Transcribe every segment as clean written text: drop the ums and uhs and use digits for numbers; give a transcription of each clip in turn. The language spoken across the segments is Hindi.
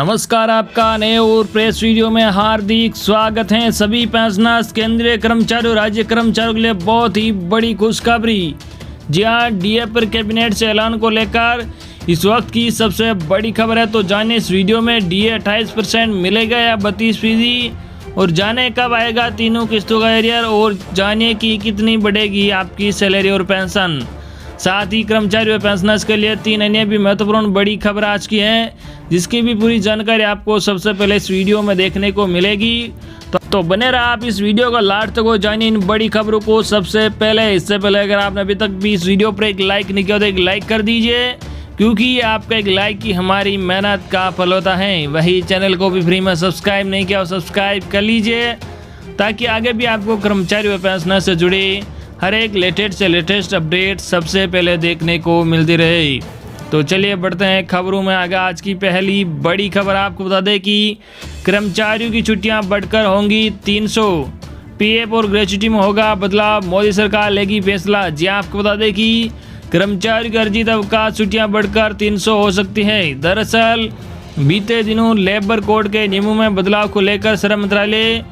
नमस्कार, आपका नए और प्रेस वीडियो में हार्दिक स्वागत है। सभी पेंशनर्स, केंद्रीय कर्मचारियों, राज्य कर्मचारियों के लिए बहुत ही बड़ी खुशखबरी। जी हाँ, डीए पर कैबिनेट से ऐलान को लेकर इस वक्त की सबसे बड़ी खबर है। तो जाने इस वीडियो में डीए 28% मिलेगा या 32%, और जाने कब आएगा तीनों किस्तों का एरियर, और जानिए कि कितनी बढ़ेगी आपकी सैलरी और पेंशन। साथ ही कर्मचारी और पेंशनर्स के लिए 3 अन्य भी महत्वपूर्ण बड़ी खबर आज की है, जिसकी भी पूरी जानकारी आपको सबसे पहले इस वीडियो में देखने को मिलेगी। तो बने रहा आप इस वीडियो का लास्ट तक, जानिए इन बड़ी खबरों को सबसे पहले। इससे पहले अगर आपने अभी तक भी इस वीडियो पर एक लाइक नहीं किया तो एक लाइक कर दीजिए, क्योंकि आपका एक लाइक ही हमारी मेहनत का फल होता है। वही चैनल को भी फ्री में सब्सक्राइब नहीं किया, सब्सक्राइब कर लीजिए, ताकि आगे भी आपको कर्मचारी और पेंशनर से जुड़ी हर एक लेटेस्ट से लेटेस्ट अपडेट सबसे पहले देखने को मिलती रहे। तो चलिए बढ़ते हैं खबरों में आगे। आज की पहली बड़ी खबर आपको बता दें कि कर्मचारियों की छुट्टियां बढ़कर होंगी 300, पीएफ और ग्रेच्युटी में होगा बदलाव, मोदी सरकार लेगी फैसला। जी आपको बता दें कि कर्मचारियों की अर्जित अवकाश छुट्टियां बढ़कर 300 हो सकती है। दरअसल बीते दिनों लेबर कोड के नियमों में बदलाव को लेकर श्रम मंत्रालय,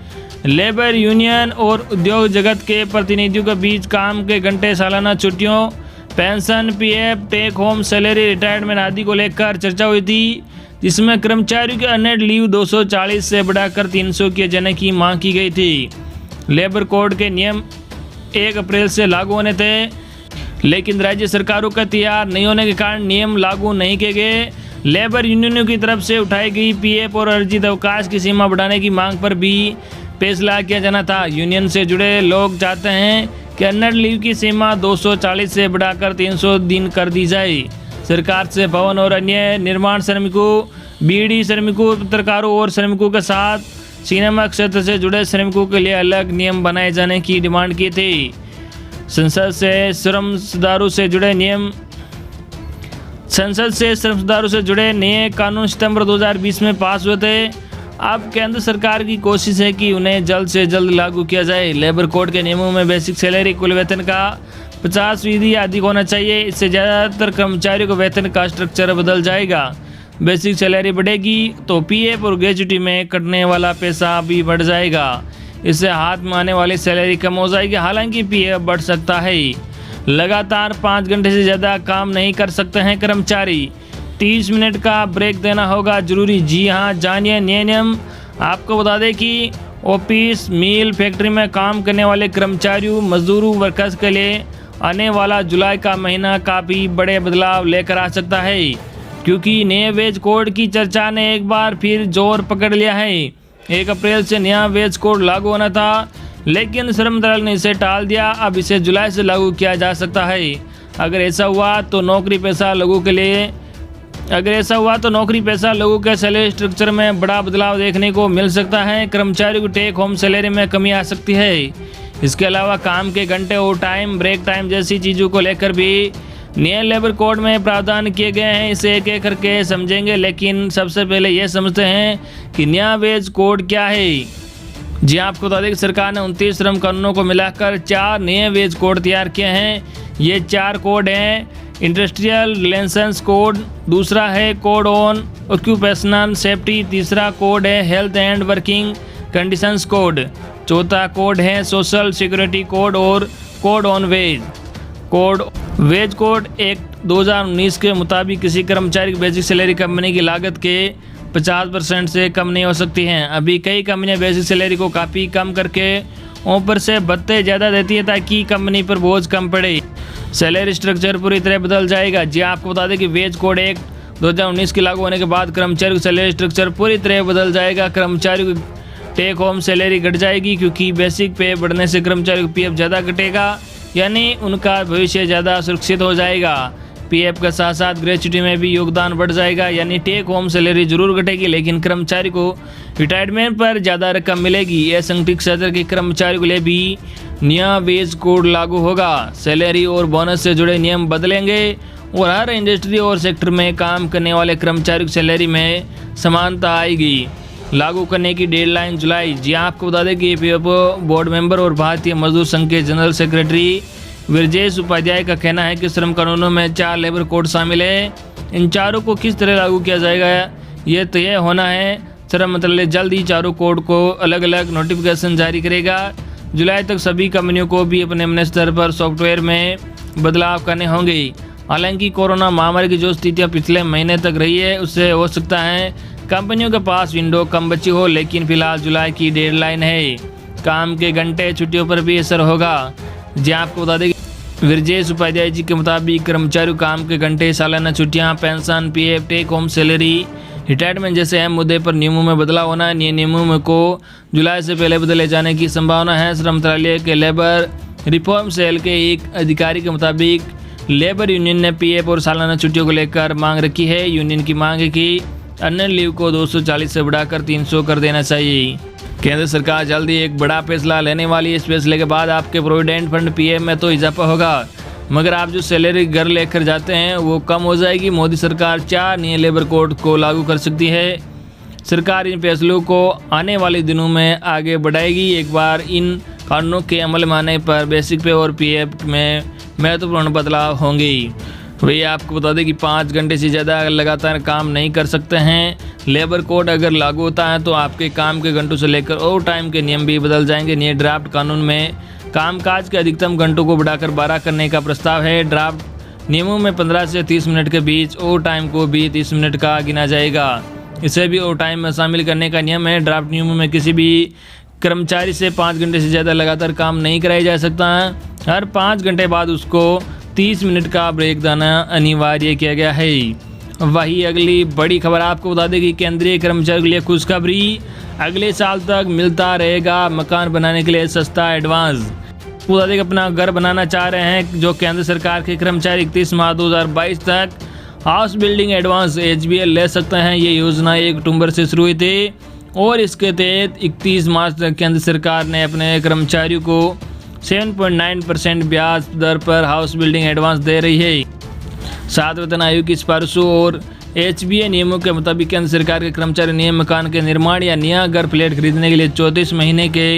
लेबर यूनियन और उद्योग जगत के प्रतिनिधियों के बीच काम के घंटे, सालाना छुट्टियों, pension, PF, take home salary, retirement आदि को लेकर चर्चा हुई थी, जिसमें कर्मचारियों के अनएड लीव 240 से बढ़ाकर 300 किए जाने की मांग की गई थी। लेबर कोड के नियम 1 अप्रैल से लागू होने थे, लेकिन राज्य सरकारों का तैयार नहीं होने के कारण नियम लागू नहीं किए गए। लेबर यूनियनों की तरफ से उठाई गई पीएफ और अर्जित अवकाश की सीमा बढ़ाने की मांग पर भी फैसला किया जाना था। यूनियन से जुड़े लोग चाहते हैं कि अनएड लीव की सीमा 240 से बढ़ाकर 300 दिन कर दी जाए। सरकार से भवन और अन्य निर्माण श्रमिकों, बीड़ी श्रमिकों, पत्रकारों और श्रमिकों के साथ सिनेमा क्षेत्र से जुड़े श्रमिकों के लिए अलग नियम बनाए जाने की डिमांड की थी। संसद से श्रम सुधारों से जुड़े नए कानून सितंबर 2020 में पास हुए थे। अब केंद्र सरकार की कोशिश है कि उन्हें जल्द से जल्द लागू किया जाए। लेबर कोड के नियमों में बेसिक सैलरी कुल वेतन का 50% अधिक होना चाहिए। इससे ज़्यादातर कर्मचारियों को वेतन का स्ट्रक्चर बदल जाएगा। बेसिक सैलरी बढ़ेगी तो पीएफ और ग्रेच्युटी में कटने वाला पैसा भी बढ़ जाएगा। इससे हाथ में आने वाली सैलरी कम हो जाएगी। हालांकि पीएफ बढ़ सकता है। लगातार 5 घंटे से ज़्यादा काम नहीं कर सकते हैं कर्मचारी। 30 मिनट का ब्रेक देना होगा जरूरी। जी हाँ, जानिए नए नियम। आपको बता दें कि ऑफिस, मिल, फैक्ट्री में काम करने वाले कर्मचारियों, मजदूरों, वर्कर्स के लिए आने वाला जुलाई का महीना काफ़ी बड़े बदलाव लेकर आ सकता है, क्योंकि नए वेज कोड की चर्चा ने एक बार फिर जोर पकड़ लिया है। 1 अप्रैल से नया वेज कोड लागू होना था, लेकिन श्रम मंत्रालय ने इसे टाल दिया। अब इसे जुलाई से लागू किया जा सकता है। अगर ऐसा हुआ तो नौकरी पेशा लोगों के सैलरी स्ट्रक्चर में बड़ा बदलाव देखने को मिल सकता है। कर्मचारियों की टेक होम सैलरी में कमी आ सकती है। इसके अलावा काम के घंटे और टाइम, ब्रेक टाइम जैसी चीज़ों को लेकर भी नए लेबर कोड में प्रावधान किए गए हैं। इसे एक एक करके समझेंगे, लेकिन सबसे पहले ये समझते हैं कि नया वेज कोड क्या है। जी आपको बता दें कि सरकार ने 29 श्रम कानूनों को मिलाकर 4 नए वेज कोड तैयार किए हैं। ये 4 कोड हैं: इंडस्ट्रियल रिलेशंस कोड, दूसरा है कोड ऑन ऑक्यूपेशनल सेफ्टी, तीसरा कोड है health and working conditions code, चौथा कोड है सोशल सिक्योरिटी कोड और code on wage code act 2019 के मुताबिक किसी कर्मचारी की बेसिक सैलरी कंपनी की लागत के 50% से कम नहीं हो सकती हैं। अभी कई कंपनियां बेसिक सैलरी को काफ़ी कम करके ऊपर से भत्ते ज़्यादा देती है, ताकि कंपनी पर बोझ कम पड़े। सैलरी स्ट्रक्चर पूरी तरह बदल जाएगा। जी आपको बता दें कि वेज कोड एक्ट 2019 के लागू होने के बाद कर्मचारियों की सैलरी स्ट्रक्चर पूरी तरह बदल जाएगा। कर्मचारियों की टेक होम सैलरी घट जाएगी, क्योंकि बेसिक पे बढ़ने से कर्मचारियों को पीएफ ज़्यादा घटेगा, यानी उनका भविष्य ज़्यादा सुरक्षित हो जाएगा। पीएफ के साथ साथ ग्रेच्युटी में भी योगदान बढ़ जाएगा, यानी टेक होम सैलरी जरूर घटेगी, लेकिन कर्मचारी को रिटायरमेंट पर ज़्यादा रकम मिलेगी। असंगठित क्षेत्र के कर्मचारियों के लिए भी नया वेज कोड लागू होगा। सैलरी और बोनस से जुड़े नियम बदलेंगे और हर इंडस्ट्री और सेक्टर में काम करने वाले कर्मचारियों की सैलरी में समानता आएगी। लागू करने की डेडलाइन जुलाई। जी आपको बता दें कि पीएफओ बोर्ड मेंबर और भारतीय मजदूर संघ के जनरल सेक्रेटरी विरजेश उपाध्याय का कहना है कि श्रम कानूनों में 4 लेबर कोड शामिल है। इन चारों को किस तरह लागू किया जाएगा, ये तय होना है। श्रम मंत्रालय जल्द ही चारों कोड को अलग अलग नोटिफिकेशन जारी करेगा। जुलाई तक सभी कंपनियों को भी अपने स्तर पर सॉफ्टवेयर में बदलाव करने होंगे। हालांकि कोरोना महामारी की जो स्थितियाँ पिछले महीने तक रही है उससे हो सकता है कंपनियों के पास विंडो कम बची हो, लेकिन फिलहाल जुलाई की डेडलाइन है। काम के घंटे छुट्टियों पर भी असर होगा। जी आपको बता दें विरजेश उपाध्याय जी के मुताबिक कर्मचारियों काम के घंटे, सालाना छुट्टियां, pension, PF, take home salary, retirement जैसे अहम मुद्दे पर नियमों में बदलाव होना है। नियमों को जुलाई से पहले बदले जाने की संभावना है। श्रम मंत्रालय के लेबर रिफॉर्म सेल के एक अधिकारी के मुताबिक लेबर यूनियन ने पीएफ और सालाना छुट्टियों को लेकर मांग रखी है। यूनियन की मांग है कि अन्य लीव को 240 से बढ़ाकर 300 कर देना चाहिए। केंद्र सरकार जल्द ही एक बड़ा फैसला लेने वाली है। इस फैसले के बाद आपके प्रोविडेंट फंड पीएफ में तो इजाफा होगा, मगर आप जो सैलरी घर लेकर जाते हैं वो कम हो जाएगी। मोदी सरकार 4 नए लेबर कोड को लागू कर सकती है। सरकार इन फैसलों को आने वाले दिनों में आगे बढ़ाएगी। एक बार इन कानूनों के अमल में आने पर बेसिक पे और पीएफ में महत्वपूर्ण बदलाव होंगे। वही आपको बता दें कि 5 घंटे से ज़्यादा लगातार काम नहीं कर सकते हैं। लेबर कोड अगर लागू होता है तो आपके काम के घंटों से लेकर ओवर टाइम के नियम भी बदल जाएंगे। नए ड्राफ्ट कानून में कामकाज के अधिकतम घंटों को बढ़ाकर 12 करने का प्रस्ताव है। ड्राफ्ट नियमों में 15 से 30 मिनट के बीच ओवर टाइम को भी 30 मिनट का गिना जाएगा। इसे भी ओवर टाइम में शामिल करने का नियम है। ड्राफ्ट नियमों में किसी भी कर्मचारी से 5 घंटे से ज़्यादा लगातार काम नहीं कराया जा सकता है। हर 5 घंटे बाद उसको 30 मिनट का ब्रेक देना अनिवार्य किया गया है। वही अगली बड़ी खबर आपको बता दें कि केंद्रीय कर्मचारियों के लिए खुशखबरी, अगले साल तक मिलता रहेगा मकान बनाने के लिए सस्ता एडवांस। बता दें कि अपना घर बनाना चाह रहे हैं जो केंद्र सरकार के कर्मचारी 31 मार्च 2022 तक हाउस बिल्डिंग एडवांस HBL ले सकते हैं। ये योजना 1 अक्टूबर से शुरू हुई थी और इसके तहत 31 मार्च तक केंद्र सरकार ने अपने कर्मचारियों को 7.9% ब्याज दर पर हाउस बिल्डिंग एडवांस दे रही है। 7 वेतन आयोग की सिफारिशों और HBA नियमों के मुताबिक केंद्र सरकार के कर्मचारी नए मकान के निर्माण या नया घर फ्लैट खरीदने के लिए 34 महीने के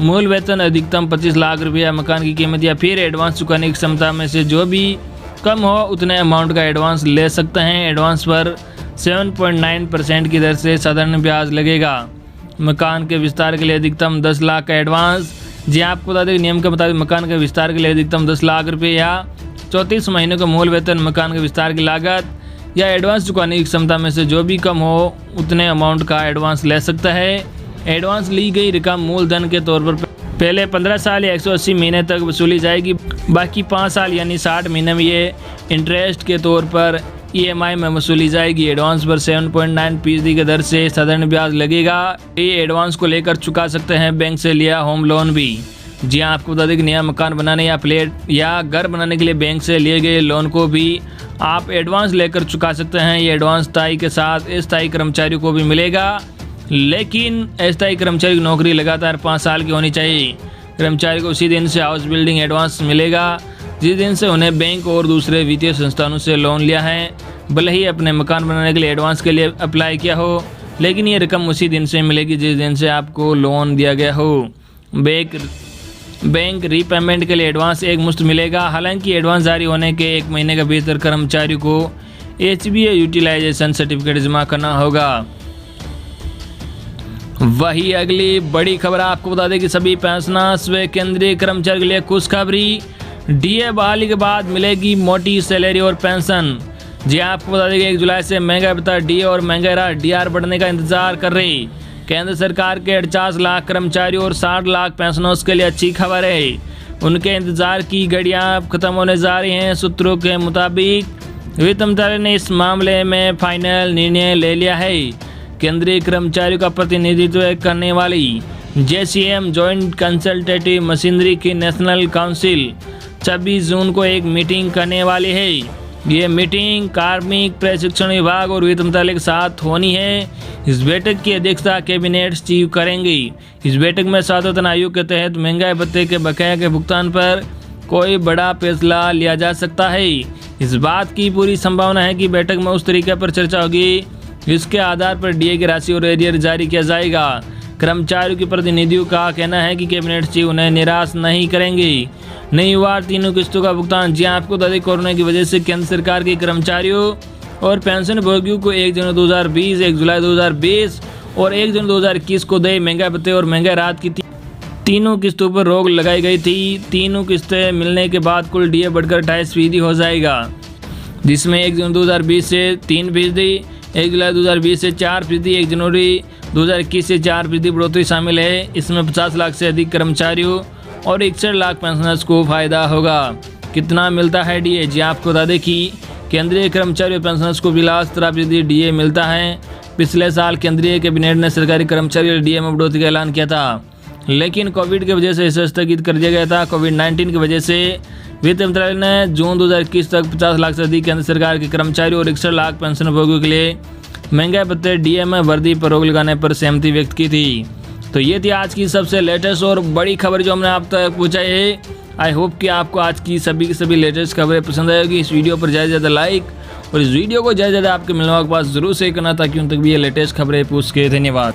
मूल वेतन, अधिकतम 25 लाख रुपया मकान की कीमत या फिर एडवांस चुकाने की क्षमता में से जो भी कम हो उतने अमाउंट का एडवांस ले सकते हैं। एडवांस पर 7.9% की दर से साधारण ब्याज लगेगा। मकान के विस्तार के लिए अधिकतम 10 लाख का एडवांस। जी आपको बता दें नियम के मुताबिक मकान के विस्तार के लिए अधिकतम 10 लाख रुपये या 34 महीनों का मूल वेतन, मकान के विस्तार की लागत या एडवांस चुकाने की क्षमता में से जो भी कम हो उतने अमाउंट का एडवांस ले सकता है। एडवांस ली गई रकम मूलधन के तौर पर पहले 15 साल या 180 महीने तक वसूली जाएगी। बाकी 5 साल यानी 60 महीने में ये इंटरेस्ट के तौर पर EMI में वसूली जाएगी। एडवांस पर 7.9% की दर से साधारण ब्याज लगेगा। ये एडवांस को लेकर चुका सकते हैं बैंक से लिया होम लोन भी। जी हाँ, आपको बता दें कि नया मकान बनाने या फ्लैट या घर बनाने के लिए बैंक से लिए गए लोन को भी आप एडवांस लेकर चुका सकते हैं। ये एडवांस स्थायी के साथ अस्थायी कर्मचारियों को भी मिलेगा, लेकिन अस्थायी कर्मचारी की नौकरी लगातार 5 साल की होनी चाहिए। कर्मचारी को उसी दिन से हाउस बिल्डिंग एडवांस मिलेगा जिस दिन से उन्हें बैंक और दूसरे वित्तीय संस्थानों से लोन लिया है। भले ही अपने मकान बनाने के लिए एडवांस के लिए अप्लाई किया हो, लेकिन ये रकम उसी दिन से मिलेगी जिस दिन से आपको लोन दिया गया हो। बैंक रीपेमेंट के लिए एडवांस एक मुश्त मिलेगा। हालांकि एडवांस जारी होने के 1 महीने के भीतर कर्मचारी को HBA यूटिलाइजेशन सर्टिफिकेट जमा करना होगा। वही अगली बड़ी खबर आपको बता दें कि सभी पेंशनर्स व केंद्रीय कर्मचारी के लिए खुशखबरी, DA बहाली के बाद मिलेगी मोटी सैलरी और पेंशन। जी आपको बता दें कि 1 जुलाई से महंगाई भत्ता DA और महंगाई DR बढ़ने का इंतजार कर रही केंद्र सरकार के 48 लाख कर्मचारियों और 60 लाख पेंशनर्स के लिए अच्छी खबर है। उनके इंतजार की घड़ियां खत्म होने जा रही हैं। सूत्रों के मुताबिक वित्त मंत्रालय ने इस मामले में फाइनल निर्णय ले लिया है। केंद्रीय कर्मचारियों का प्रतिनिधित्व करने वाली JCM जॉइंट कंसल्टेटिव मशीनरी की नेशनल काउंसिल 26 जून को एक मीटिंग करने वाली है। ये मीटिंग कार्मिक प्रशिक्षण विभाग और वित्त मंत्रालय के साथ होनी है। इस बैठक की अध्यक्षता कैबिनेट सचिव करेंगे। इस बैठक में 7 वेतन आयोग के तहत महंगाई भत्ते के बकाया के भुगतान पर कोई बड़ा फैसला लिया जा सकता है। इस बात की पूरी संभावना है कि बैठक में उस तरीके पर चर्चा होगी जिसके आधार पर DA की राशि और एरियर जारी किया जाएगा। कर्मचारियों के प्रतिनिधियों का कहना है कि कैबिनेट सचिव उन्हें निराश नहीं करेंगे। नई बार 3 किस्तों का भुगतान। जी आपको बता दें कोरोना की वजह से केंद्र सरकार के कर्मचारियों और पेंशन भोगियों को 1 जनवरी 2020, 1 जुलाई 2020 और 1 जनवरी 2021 को दे महंगाई भत्ते और महंगाई राहत की तीनों किस्तों पर रोक लगाई गई थी। तीनों किस्तें मिलने के बाद कुल डीए बढ़कर 28% हो जाएगा, जिसमें 1 जनवरी 2020 से 3%, 1 जुलाई 2020 से 4%, 1 जनवरी 2021 से 4% बढ़ोतरी शामिल है। इसमें 50 लाख से अधिक कर्मचारियों और 61 लाख पेंशनर्स को फायदा होगा। कितना मिलता है डीए? जी आपको बता दें कि केंद्रीय कर्मचारी और पेंशनर्स को बिला 17% डीए मिलता है। पिछले साल केंद्रीय कैबिनेट ने सरकारी कर्मचारी और डीए में बढ़ोतरी का ऐलान किया था, लेकिन कोविड की वजह से इसे स्थगित कर दिया गया था। कोविड-19 की वजह से वित्त मंत्रालय ने जून 2021 तक 50 लाख से अधिक केंद्र सरकार के कर्मचारियों और 61 लाख पेंशन भोगियों के लिए महंगाई भत्ते डीए में वृद्धि पर रोक लगाने पर सहमति व्यक्त की थी। तो ये थी आज की सबसे लेटेस्ट और बड़ी खबर जो हमने आप तक पहुँचाई है। आई होप कि आपको आज की सभी लेटेस्ट खबरें पसंद आएगी। इस वीडियो पर ज़्यादा से ज़्यादा लाइक और इस वीडियो को ज़्यादा से ज़्यादा आपके मिलने के पास जरूर शेयर करना, ताकि उन तक भी ये लेटेस्ट खबरें पूछ के। धन्यवाद।